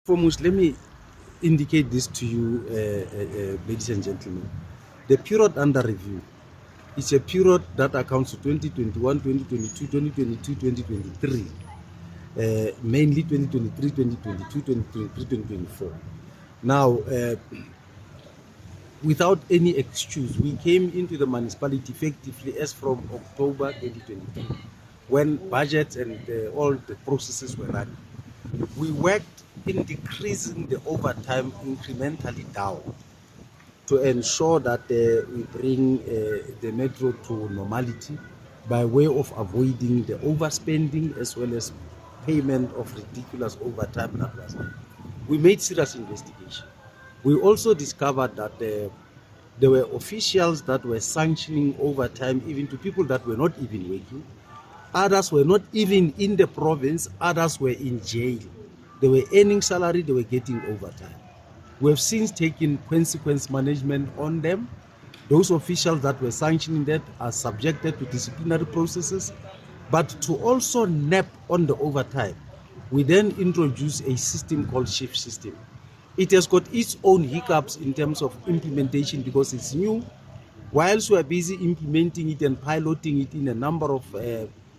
Foremost, let me indicate this to you, ladies and gentlemen. The period under review is a period that accounts to 2021, 2022, 2022, 2023, mainly 2023, 2022, 2023, 2024. Now, without any excuse, we came into the municipality effectively as from October 2022, when budgets and all the processes were running. We worked in decreasing the overtime incrementally down to ensure that we bring the metro to normality by way of avoiding the overspending as well as payment of ridiculous overtime that was. We made serious investigation. We also discovered that there were officials that were sanctioning overtime even to people that were not even working. Others were not even in the province, others were in jail. They were earning salary, they were getting overtime. We have since taken consequence management on them. Those officials that were sanctioning that are subjected to disciplinary processes. But to also nap on the overtime, we then introduced a system called shift system. It has got its own hiccups in terms of implementation because it's new. Whilst we are busy implementing it and piloting it in a number of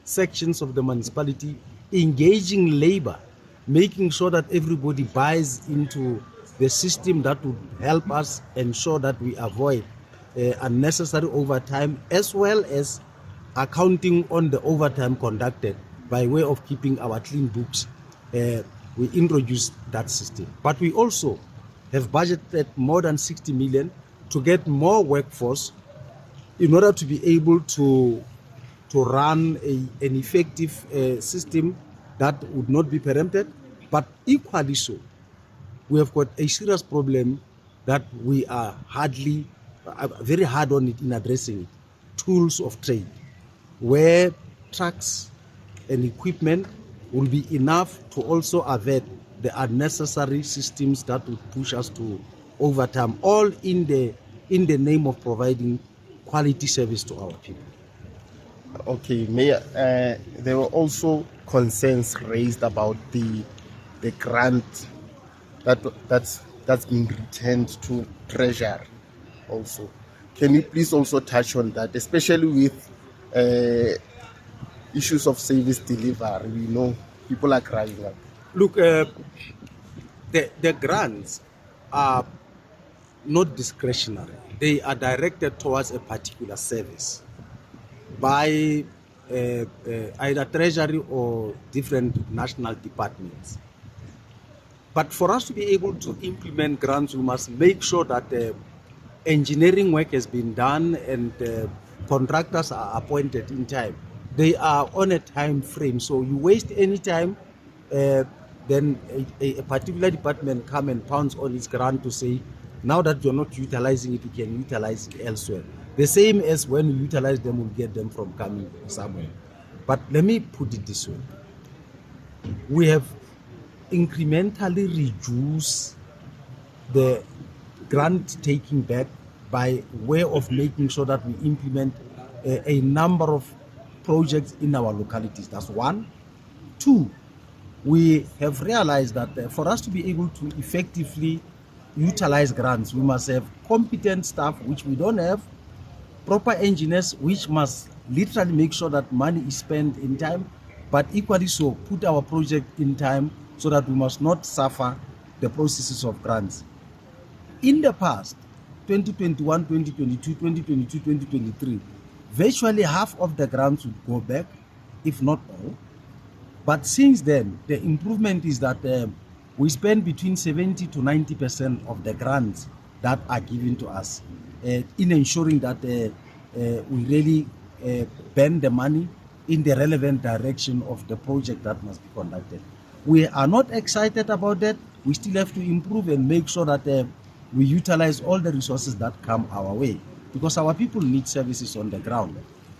sections of the municipality, engaging labor, making sure that everybody buys into the system that would help us ensure that we avoid unnecessary overtime, as well as accounting on the overtime conducted by way of keeping our clean books. We introduced that system. But we also have budgeted more than 60 million to get more workforce in order to be able to run an effective system that would not be preempted. But equally so, we have got a serious problem that we are very hard on it in addressing it. Tools of trade, where trucks and equipment will be enough to also avert the unnecessary systems that would push us to overtime, all in the name of providing quality service to our people. Okay, Mayor, there were also concerns raised about the grant that's been returned to Treasury also. Can you please also touch on that, especially with issues of service delivery? We know people are crying out. Look, the grants are not discretionary. They are directed towards a particular service by either Treasury or different national departments. But for us to be able to implement grants, we must make sure that engineering work has been done and contractors are appointed in time. They are on a time frame. So you waste any time, then a particular department come and pounce on its grant to say, now that you're not utilizing it, you can utilize it elsewhere. The same as when we utilize them, we'll get them from coming somewhere. But let me put it this way. We have incrementally reduced the grant taking back by way of making sure that we implement a number of projects in our localities. That's one. Two, we have realized that for us to be able to effectively utilize grants, we must have competent staff, which we don't have, proper engineers, which must literally make sure that money is spent in time, but equally so put our project in time so that we must not suffer the processes of grants. In the past, 2021, 2022, 2022, 2023, virtually half of the grants would go back, if not all. But since then, the improvement is that we spend between 70 to 90% of the grants that are given to us in ensuring that we really bend the money in the relevant direction of the project that must be conducted. We are not excited about that. We still have to improve and make sure that we utilize all the resources that come our way, because our people need services on the ground.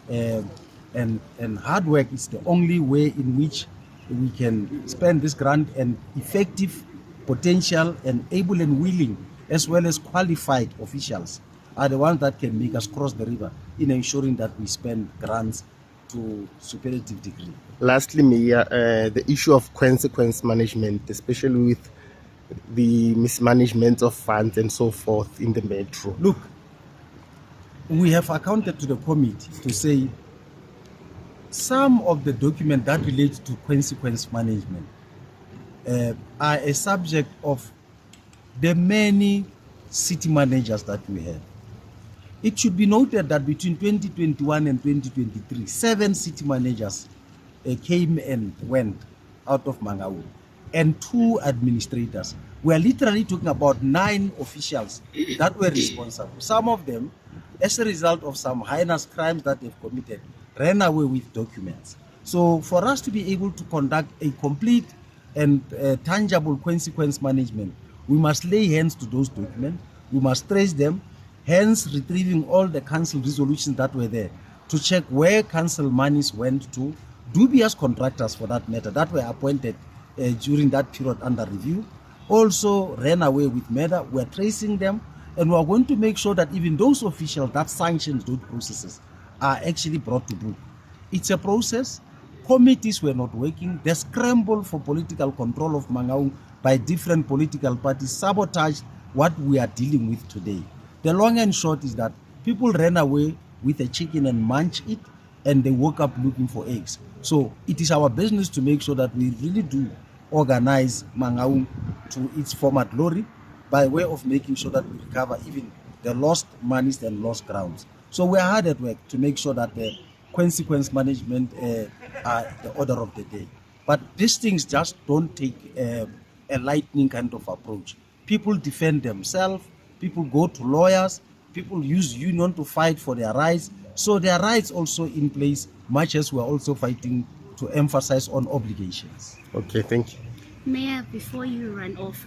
And hard work is the only way in which we can spend this grant, and effective, potential, and able and willing, as well as qualified officials are the ones that can make us cross the river in ensuring that we spend grants to superlative degree. Lastly, Mayor, the issue of consequence management, especially with the mismanagement of funds and so forth in the metro? Look, we have accounted to the committee to say some of the documents that relate to consequence management are a subject of the many city managers that we have. It should be noted that between 2021 and 2023, 7 city managers came and went out of Mangaung, and 2 administrators. We are literally talking about 9 officials that were responsible. Some of them, as a result of some heinous crimes that they've committed, ran away with documents. So for us to be able to conduct a complete and tangible consequence management, we must lay hands to those documents, we must trace them, hence retrieving all the council resolutions that were there to check where council monies went to, dubious contractors for that matter that were appointed during that period under review, also ran away with murder. We're tracing them, and we're going to make sure that even those officials that sanctioned those processes are actually brought to book. It's a process. Committees were not working. The scramble for political control of Mangaung by different political parties sabotaged what we are dealing with today. The long and short is that people ran away with a chicken and munched it, and they woke up looking for eggs. So it is our business to make sure that we really do organize Mangaung to its former glory by way of making sure that we recover even the lost monies and lost grounds. So we are hard at work to make sure that the consequence management are the order of the day. But these things just don't take a lightning kind of approach. People defend themselves, people go to lawyers, people use union to fight for their rights. So their rights also in place, much as we're also fighting to emphasize on obligations. Okay, thank you. Mayor, before you run off,